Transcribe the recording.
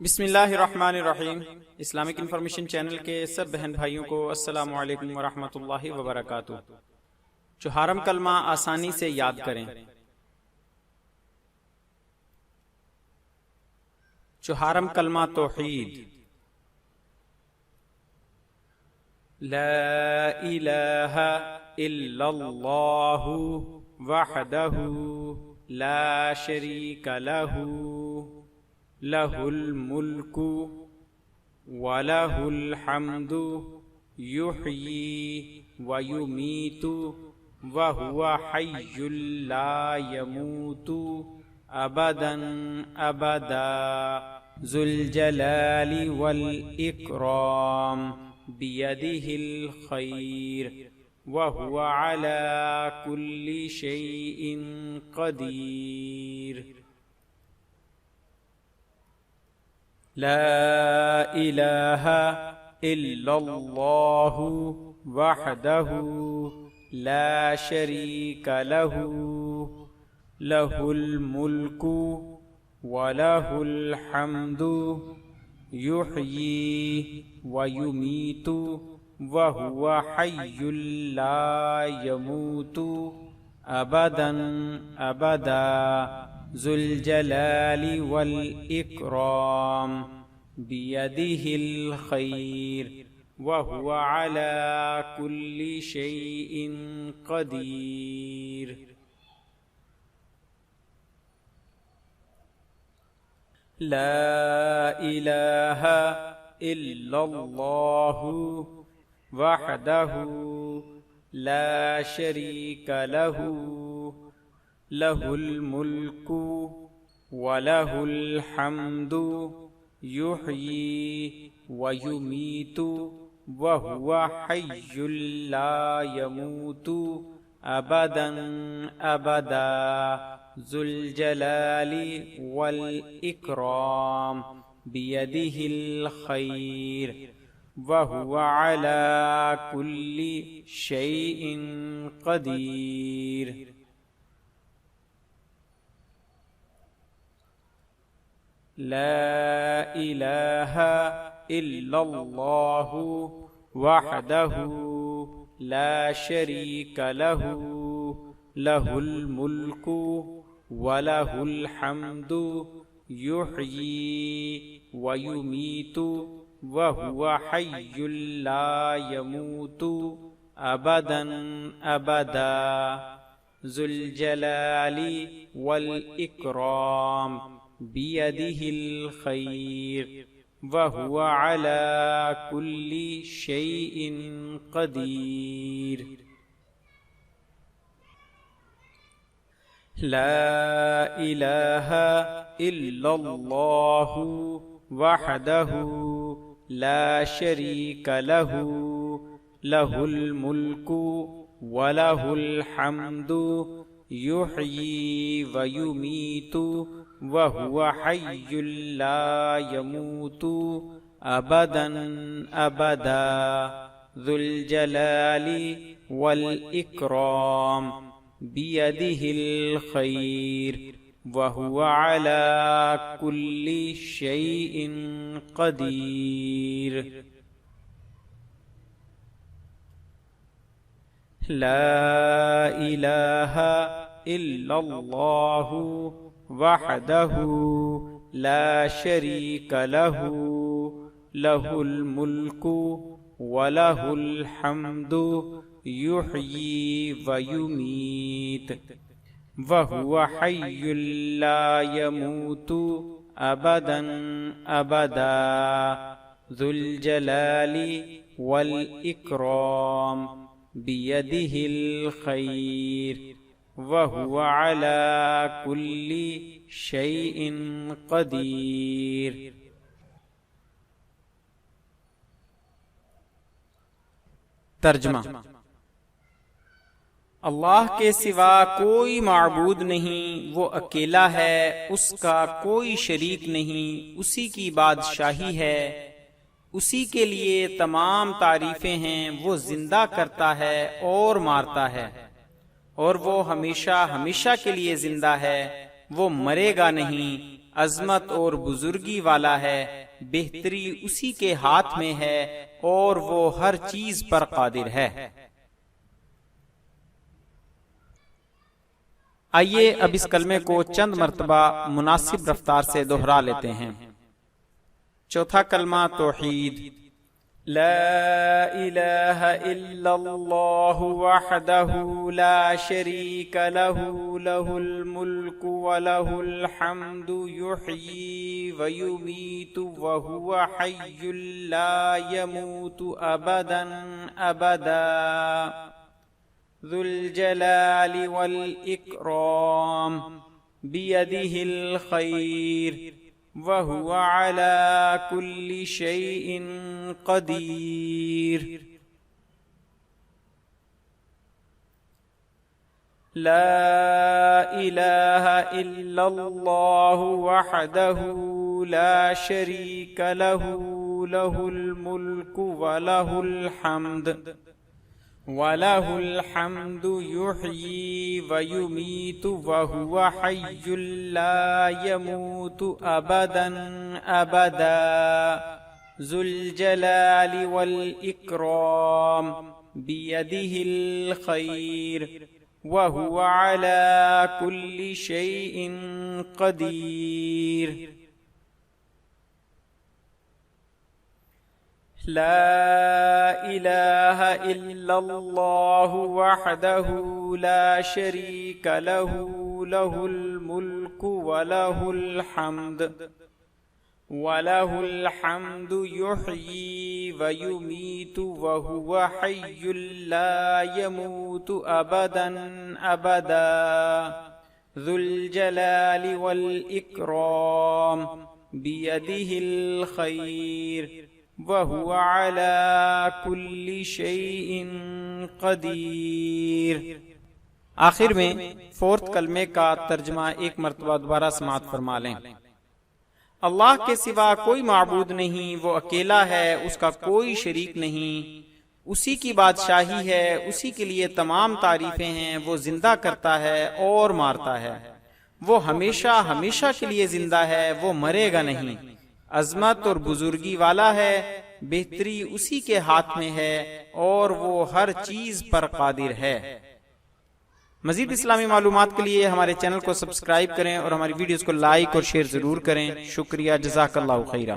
بسم اللہ الرحمن الرحیم۔ اسلامک انفارمیشن چینل کے سب بہن بھائیوں کو السلام علیکم ورحمۃ اللہ وبرکاتہ۔ چہارم کلمہ آسانی سے یاد کریں۔ چہارم کلمہ توحید، لا الہ الا اللہ وحدہ لا شریک لہ لہ الملک وَلَهُ الْحَمْدُ يُحْيِي وَيُمِيتُ وَهُوَ حَيٌّ لَا يَمُوتُ أَبَدًا أَبَدًا ذُو الْجَلَالِ وَالْإِكْرَامِ بِيَدِهِ الْخَيْرُ وَهُوَ عَلَى كُلِّ شَيْءٍ قَدِيرٌ۔ لا الہ الا اللہ وحدہ لا شریک لہ لہ الملک ولہ الحمد یحیی ویمیت وہو حی لا یموت ابدا ابدا ذو الجلال والإکرام بیدہ الخیر وہو علی کل شیء قدیر۔ لا الہ الا اللہ وحدہ لا شریک لہ لہ الملک ولہ الحمد یحیی ویمیت وہو حی لا یموت ابدا ابدا ذو الجلال والإکرام بیدہ الخیر وہو علی کل شیء قدیر۔ لا الہ الا اللہ وحدہ لا شریک لہ لہ الملک ولہ الحمد یحیی ویمیت وہو حی لا یموت ابدا ابدا ذو الجلال والإکرام بیدہ الخیر وہو علی کل شیء قدیر۔ لا الہ الا اللہ وحدہ لا شریک لہ لہ الملک ولہ الحمد یحیی ویمیت وہو حی لا یموت ابدا ابدا ذو الجلال والإکرام بیدہ الخیر وہو علی کل شیء قدیر۔ لا الہ الا اللہ وحدہ لا شریک لہ لہ الملک ولہ الحمد یحیی ویمیت وہو حی لا یموت ابدا ابدا ذو الجلال والإکرام بیدہ الخیر وہو علی کل شیء قدیر۔ ترجمہ: اللہ کے سوا کوئی معبود نہیں، وہ اکیلا ہے، اس کا کوئی شریک نہیں، اسی کی بادشاہی ہے، اسی کے لیے تمام تعریفیں ہیں۔ وہ زندہ کرتا ہے اور مارتا ہے، اور وہ ہمیشہ ہمیشہ کے لیے زندہ ہے، وہ مرے گا نہیں، عظمت اور بزرگی والا ہے، بہتری اسی کے ہاتھ میں ہے اور وہ ہر چیز پر قادر ہے۔ آئیے اب اس کلمے کو چند مرتبہ مناسب رفتار سے دہرا لیتے ہیں۔ چوتھا کلمہ توحید۔ لا الہ الا اللہ وحدہ لا شریک لہ، لہ الملک ولہ الحمد یحیی ویمیت وہو حی لا یموت ابدا ابدا، ذو الجلال والاکرام، بیدہ الخیر، وَهُوَ عَلَى كُلِّ شَيْءٍ قَدِيرٌ۔ لا الہ الا اللہ وحدہ لا شریک لہ، لہ الملک ولہ الحمد، وَلَهُ الْحَمْدُ يُحْيِي وَيُمِيتُ وَهُوَ حَيٌّ لَا يَمُوتُ أَبَدًا أَبَدًا، ذُو الْجَلَالِ وَالْإِكْرَامِ، بِيَدِهِ الْخَيْرُ، وَهُوَ عَلَى كُلِّ شَيْءٍ قَدِيرٌ۔ لا الہ الا اللہ وحدہ لا شریک لہ، لہ الملک ولہ الحمد، وَلَهُ الْحَمْدُ يُحْيِي وَيُمِيتُ وَهُوَ حَيٌّ لَا يَمُوتُ أَبَدًا أَبَدًا، ذُو الْجَلَالِ وَالْإِكْرَامِ، بِيَدِهِ الْخَيْرُ، وَهُوَ عَلَى كُلِّ شَيْءٍ قَدِيرٌ۔ آخر میں فورتھ کلمے کا ترجمہ ایک مرتبہ دوبارہ سماعت فرما لیں۔ اللہ کے سوا کوئی معبود نہیں، وہ اکیلا ہے، اس کا کوئی شریک نہیں، اسی کی بادشاہی ہے، اسی کے لیے تمام تعریفیں ہیں، وہ زندہ کرتا ہے اور مارتا ہے، وہ ہمیشہ ہمیشہ کے لیے زندہ ہے، وہ مرے گا نہیں، عظمت اور بزرگی والا ہے، بہتری اسی کے ہاتھ میں ہے اور وہ ہر چیز پر قادر ہے۔ مزید اسلامی معلومات کے لیے ہمارے چینل کو سبسکرائب کریں اور ہماری ویڈیوز کو لائک اور شیئر ضرور کریں۔ شکریہ، جزاک اللہ خیرہ۔